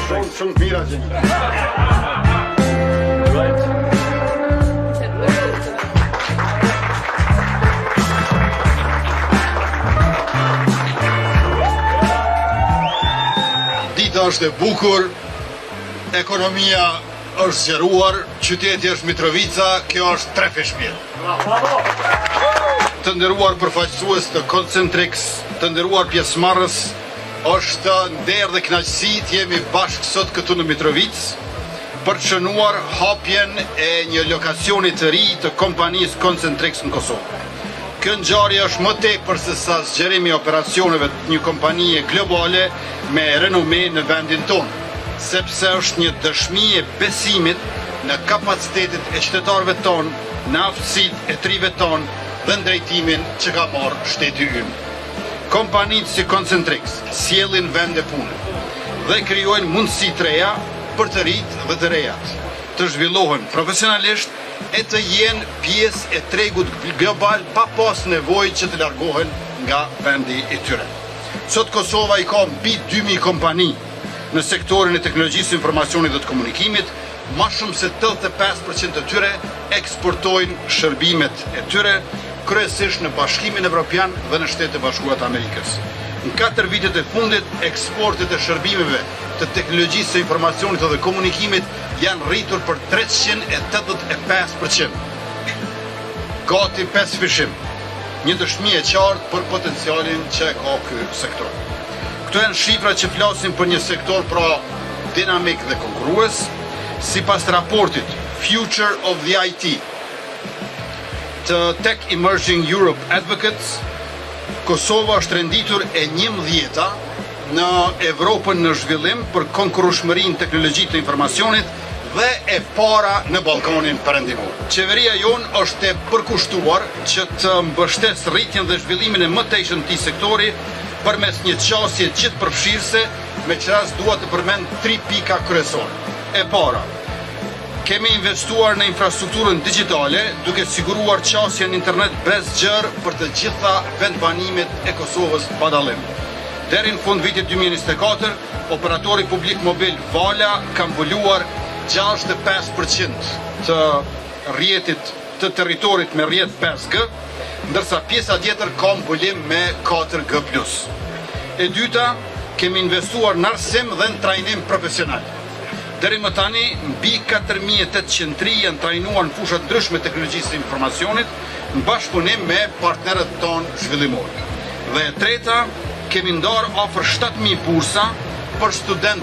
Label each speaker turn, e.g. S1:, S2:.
S1: Shumë mira gjeni. Dita është e bukur, ekonomia është zgjeruar, qyteti është Mitrovica, kjo është Trefeshpil. Të nderuar përfaqësues të Concentrix, të nderuar pjesëmarrës, është nder dhe kënaqësi të jemi bashkë sot këtu në Mitrovicë për të shënuar hapjen e një lokacioni të ri të kompanisë Concentrix në Kosovë. Kjo ngjarje është më tepër se sa zgjerimi i operacioneve të një kompanie globale me renome në vendin tonë, sepse është një dëshmi e besimit në kapacitetet e qytetarëve tonë, në aftësitë e trive tonë dhe në drejtimin që ka marrë shteti ynë. Kompanitë si Concentrix sjellin vende pune dhe krijojnë mundësi të reja për të rinjtë dhe të rejat, të zhvillohen profesionalisht e të jenë pjesë e tregut global pa pas nevojë që të largohen nga vendi i tyre. Sot Kosova i ka mbi 2000 kompani në sektorin e teknologjisë, informacionit dhe të komunikimit, ma shumë se 85% të tyre eksportojnë shërbimet e tyre, kryesisht në Bashkimin Evropian dhe në Shtetet e Bashkuara të Amerikës. Në 4 vitet e fundit, eksportet e shërbimeve të teknologjisë së informacionit dhe komunikimit janë rritur për 385%. Gati 5 fishim, një dëshmi e qartë për potencialin që ka ky sektor. Këto janë shifra që flasin për një sektor pra dinamik dhe konkurrues, sipas raportit Future of the IT të Tech Emerging Europe Advocates, Kosova është renditur e 11-ta në Evropën në zhvillim për konkurrueshmërinë teknologjisë të informacionit dhe e para në Ballkanin Perëndimor. Qeveria jonë është e përkushtuar që të mbështesë rritjen dhe zhvillimin e mëtejshëm të këtij sektori përmes një qasje gjithëpërfshirëse, me që rast dua të përmend 3 pika kryesore. E para, kemi investuar në infrastrukturën digjitale, duke siguruar qasjen në internet bezgjër për të gjitha vendbanimet e Kosovës pa dallim. Deri në fund vitit 2024, operatori publik mobil Vala ka mbuluar 65% të rrjetit të territorit me rrjet 5G, ndërsa pjesa tjetër ka mbulim me 4G+. E dyta, kemi investuar në arsim dhe në trajnim profesional. Deri më tani, mbi 4800 tri janë trajnuar në fusha ndryshme teknologjisë së informacionit, në bashkëpunim me partnerët tonë zhvillimor. Dhe e treta, kemi ndarë afër 7000 bursa për studentë